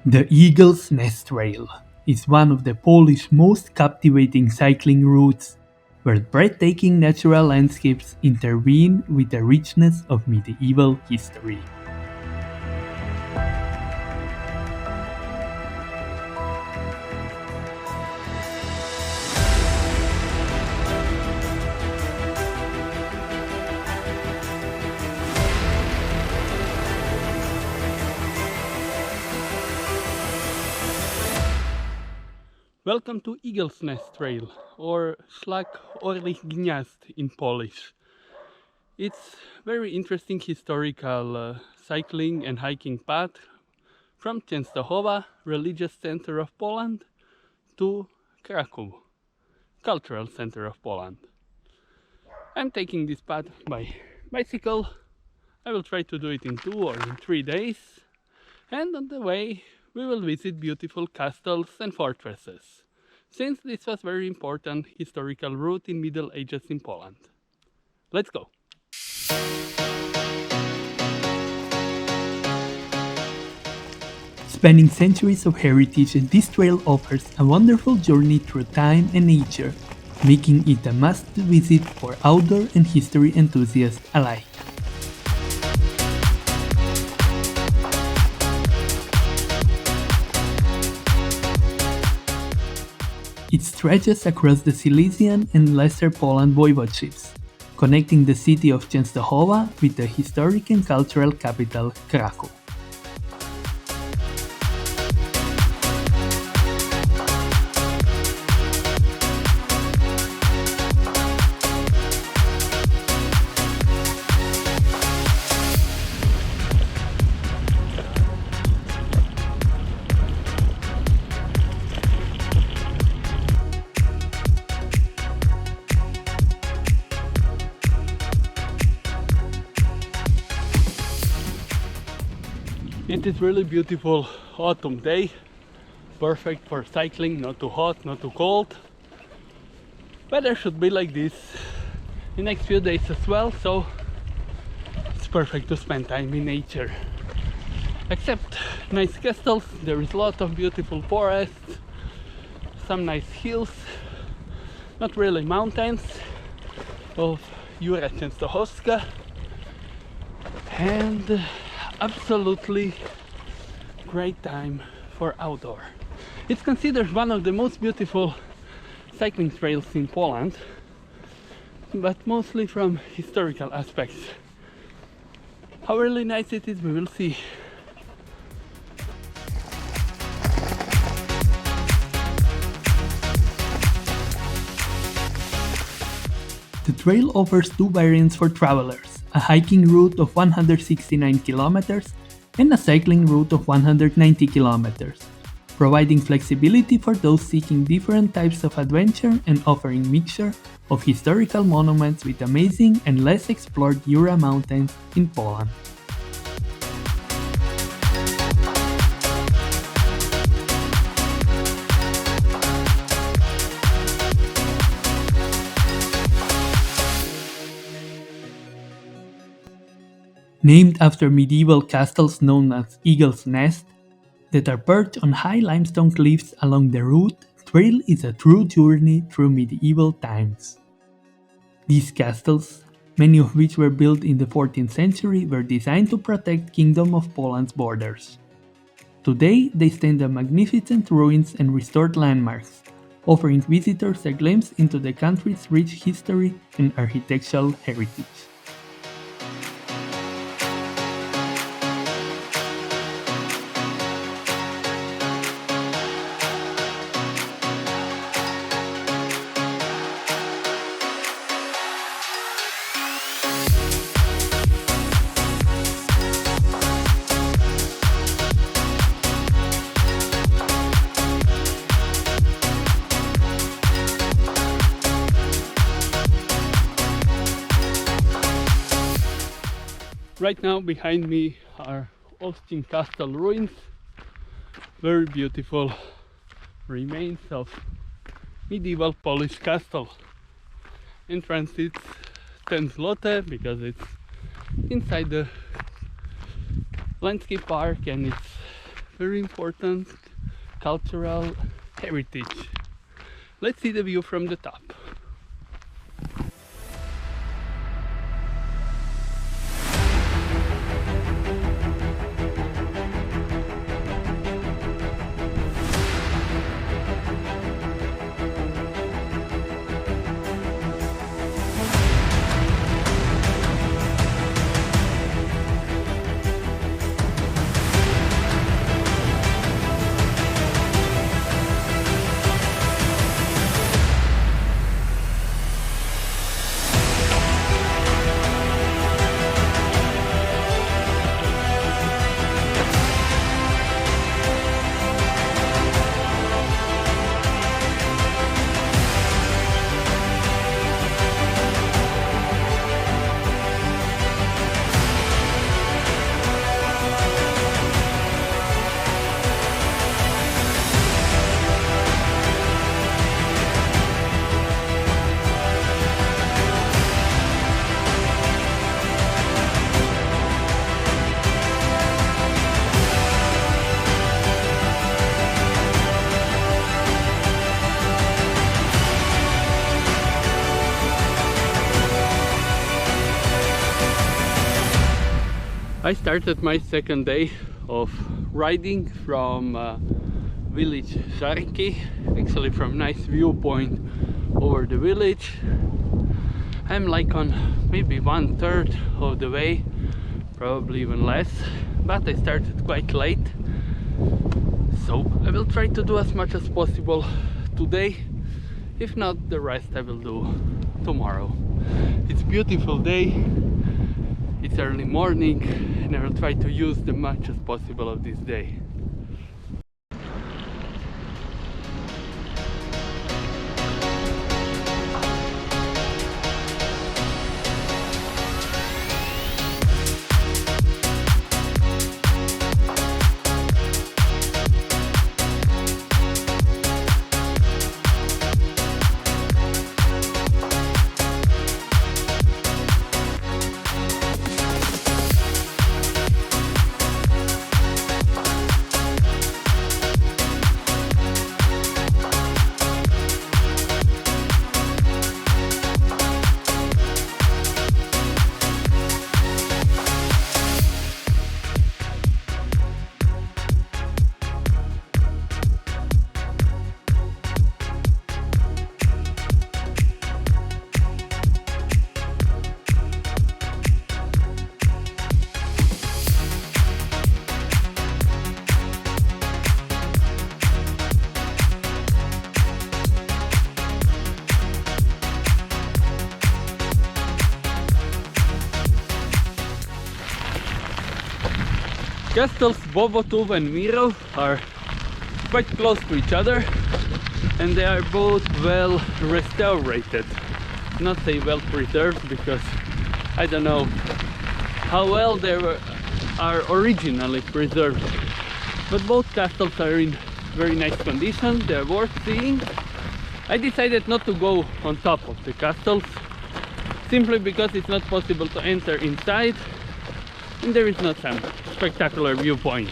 The Eagle's Nest Trail is one of the Polish most captivating cycling routes, where breathtaking natural landscapes intervene with the richness of medieval history. Welcome to Eagle's Nest Trail, or Szlak Orlich Gniazd in Polish. It's very interesting historical cycling and hiking path from Częstochowa, religious center of Poland, to Kraków, cultural center of Poland. I'm taking this path by bicycle. I will try to do it in 2 or in 3 days, and on the way we will visit beautiful castles and fortresses, since this was very important historical route in Middle Ages in Poland. Let's go! Spanning centuries of heritage, this trail offers a wonderful journey through time and nature, making it a must-visit for outdoor and history enthusiasts alike. It stretches across the Silesian and Lesser Poland voivodeships, connecting the city of Częstochowa with the historic and cultural capital Kraków. It is really beautiful autumn day, perfect for cycling, not too hot, not too cold. Weather should be like this the next few days as well, so it's perfect to spend time in nature. Except nice castles, there is a lot of beautiful forests, some nice hills, not really mountains, of Jura Częstochowska, and absolutely great time for outdoor. It's considered one of the most beautiful cycling trails in Poland, but mostly from historical aspects. How really nice it is, we will see. The trail offers 2 variants for travelers: a hiking route of 169 kilometers and a cycling route of 190 kilometers, providing flexibility for those seeking different types of adventure and offering mixture of historical monuments with amazing and less explored Jura mountains in Poland. Named after medieval castles known as Eagle's Nest, that are perched on high limestone cliffs along the route, trail is a true journey through medieval times. These castles, many of which were built in the 14th century, were designed to protect Kingdom of Poland's borders. Today, they stand as magnificent ruins and restored landmarks, offering visitors a glimpse into the country's rich history and architectural heritage. Right now behind me are Oltin Castle ruins, very beautiful remains of medieval Polish castle. Entrance is 10 zlote because it's inside the landscape park and it's very important cultural heritage. Let's see the view from the top. I started my second day of riding from village Żarki, actually from nice viewpoint over the village. I'm like on maybe 1/3 of the way, probably even less, but I started quite late, so I will try to do as much as possible today. If not, the rest I will do tomorrow. It's a beautiful day. It's early morning and I will try to use as much as possible of this day. Castles Bobotów and Miro are quite close to each other and they are both well restored. Not say well preserved because I don't know how well they are originally preserved, but both castles are in very nice condition. They are worth seeing. I decided not to go on top of the castles simply because it's not possible to enter inside and there is not some spectacular viewpoint.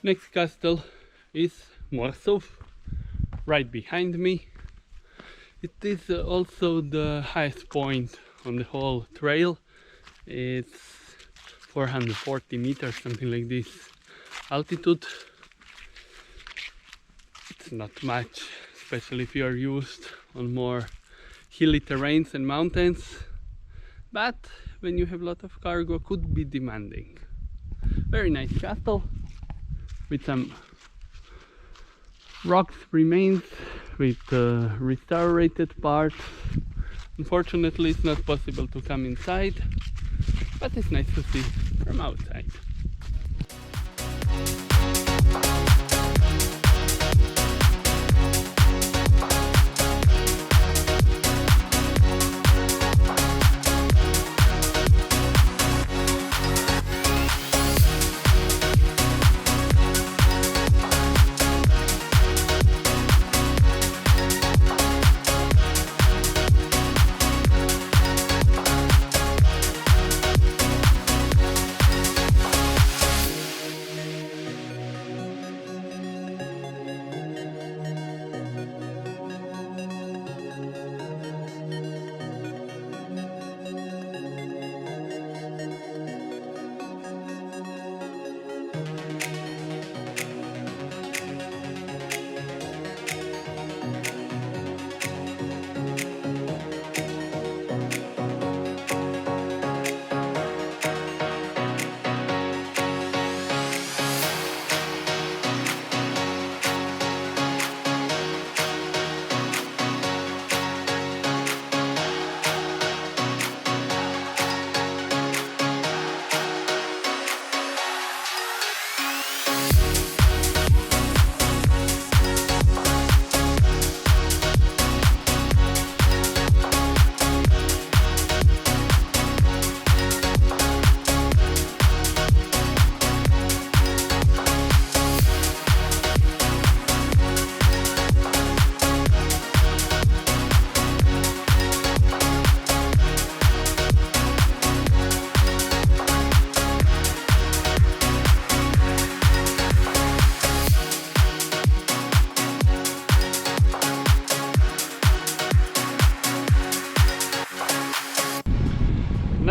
Next castle is Morsko, right behind me. It is also the highest point on the whole trail. It's 440 meters, something like this altitude. It's not much, especially if you are used on more hilly terrains and mountains, but when you have a lot of cargo, could be demanding. Very nice castle with some rocks remains with restored parts. Unfortunately, it's not possible to come inside, but it's nice to see from outside.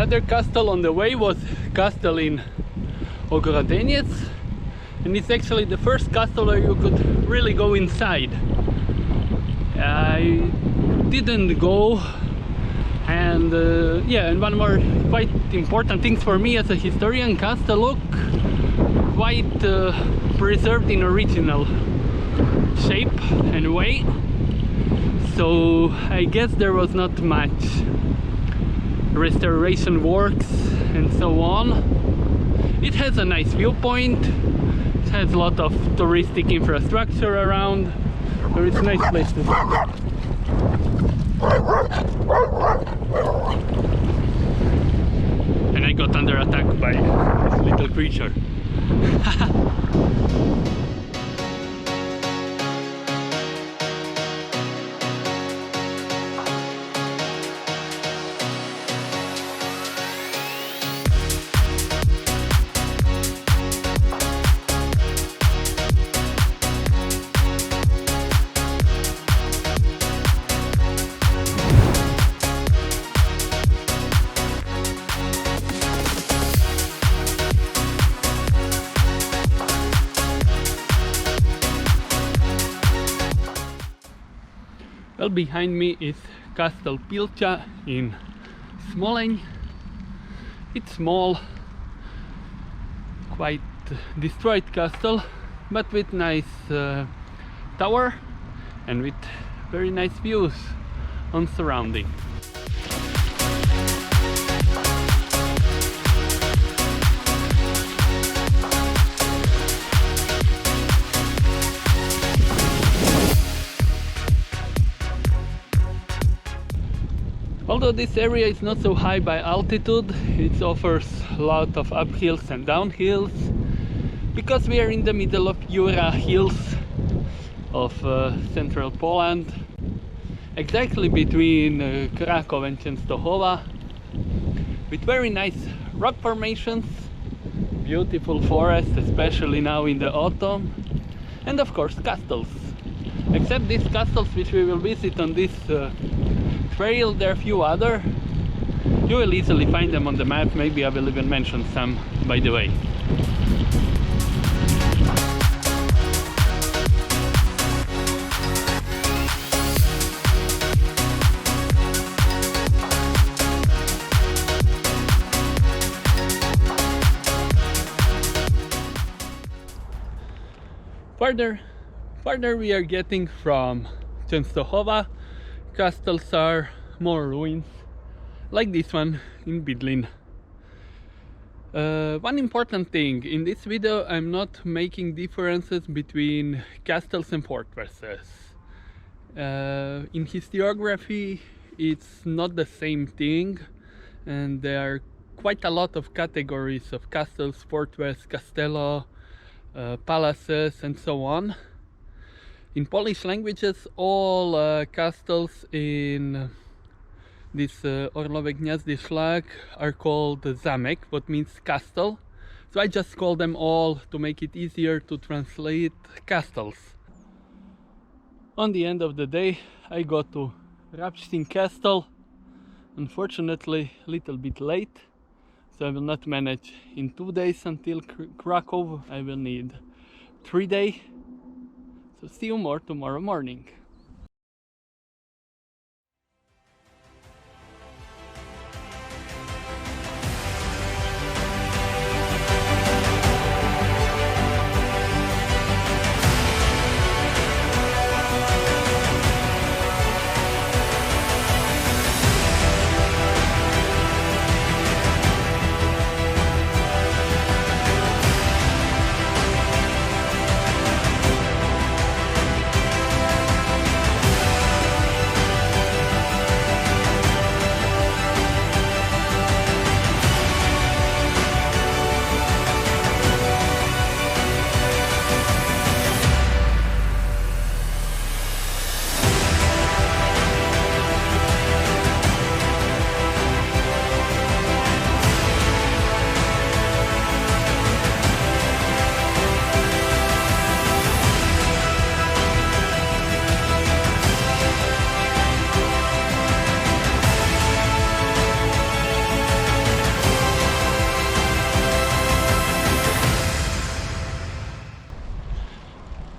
other castle on the way was castle in Ogrodeniec, and it's actually the first castle where you could really go inside. I didn't go, and yeah, and one more quite important thing for me as a historian, castle look quite preserved in original shape and way, so I guess there was not much restoration works and so on. It has a nice viewpoint, it has a lot of touristic infrastructure around, so it's a nice place to be. And I got under attack by this little creature. Well, behind me is Castle Pilcha in Smoleń. It's small, quite destroyed castle, but with nice tower and with very nice views on surrounding. Although this area is not so high by altitude, it offers a lot of uphills and downhills, because we are in the middle of Jura Hills of central Poland, exactly between Kraków and Częstochowa, with very nice rock formations, beautiful forest, especially now in the autumn, and of course castles. Except these castles which we will visit on this trail, there are a few other. You will easily find them on the map, maybe I will even mention some by the way. Farther we are getting from Częstochowa, castles are more ruins, like this one in Bydlin. One important thing, in this video I'm not making differences between castles and fortresses. In historiography it's not the same thing, and there are quite a lot of categories of castles, fortress, castello, palaces and so on. In Polish languages, all castles in this Orlowe Gniazdy Szlak are called zamek, what means castle. So I just call them all to make it easier to translate castles. On the end of the day, I got to Rabsztyn Castle. Unfortunately, a little bit late, so I will not manage in 2 days until Kraków. I will need 3 days. So see you more tomorrow morning.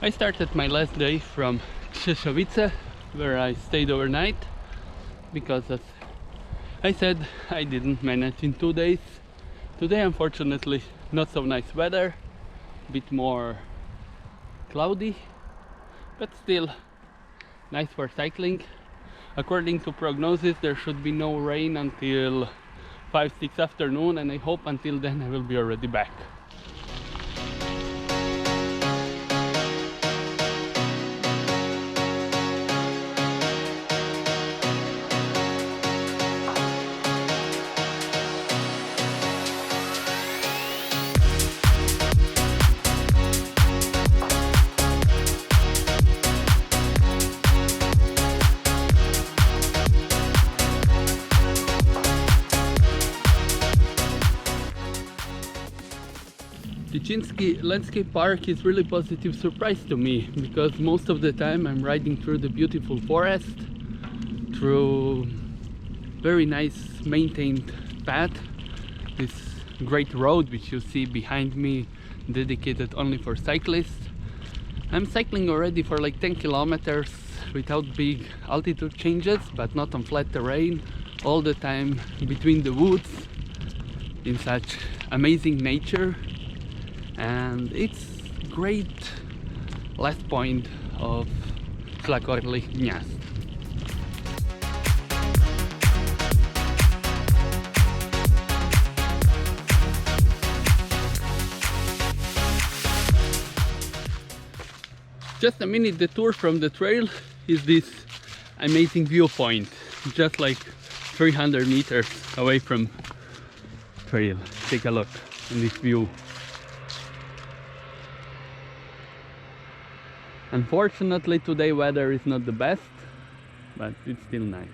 I started my last day from Golczowice, where I stayed overnight, because as I said, I didn't manage in 2 days. Today, unfortunately, not so nice weather, a bit more cloudy, but still nice for cycling. According to prognosis, there should be no rain until 5-6 afternoon, and I hope until then I will be already back. Tenczyński Landscape Park is really positive surprise to me, because most of the time I'm riding through the beautiful forest, through very nice maintained path, this great road which you see behind me, dedicated only for cyclists. I'm cycling already for like 10 kilometers without big altitude changes, but not on flat terrain, all the time between the woods in such amazing nature. And it's great last point of Szlak Orlich Gniazd. Just a minute detour from the trail is this amazing viewpoint, just like 300 meters away from trail. Take a look in this view. Unfortunately, today weather is not the best, but it's still nice.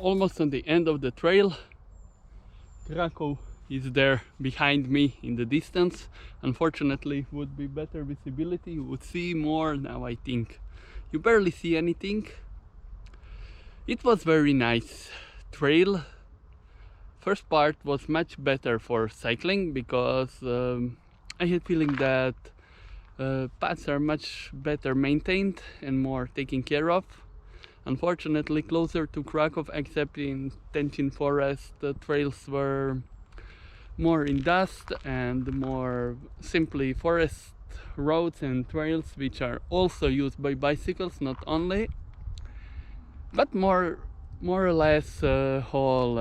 Almost on the end of the trail. Kraków is there behind me in the distance. Unfortunately, would be better visibility, you would see more. Now I think you barely see anything. It was very nice trail. First part was much better for cycling, because I had feeling that paths are much better maintained and more taken care of. Unfortunately, closer to Kraków, except in Tenczyński forest, the trails were more in dust and more simply forest roads and trails, which are also used by bicycles, not only, but more or less whole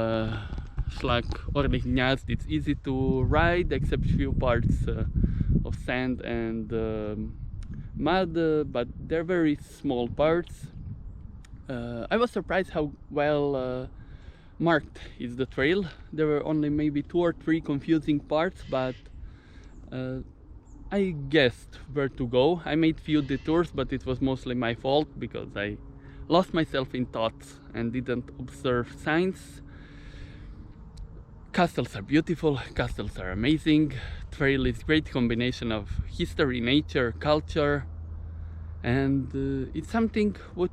Szlak Orlich Gniazd. It's easy to ride, except few parts of sand and mud, but they're very small parts. I was surprised how well marked is the trail. There were only maybe 2 or 3 confusing parts, but I guessed where to go. I made few detours, but it was mostly my fault, because I lost myself in thoughts and didn't observe signs. Castles are beautiful, castles are amazing. Trail is great combination of history, nature, culture, and it's something what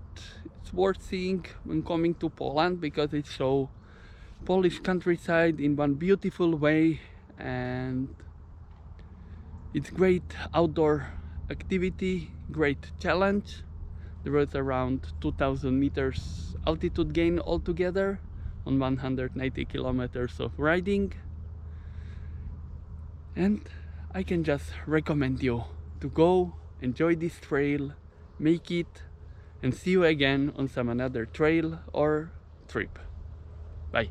it's worth seeing when coming to Poland, because it shows Polish countryside in one beautiful way, and it's great outdoor activity, great challenge. There was around 2000 meters altitude gain altogether on 190 kilometers of riding, and I can just recommend you to go enjoy this trail, make it, and see you again on some another trail or trip. Bye.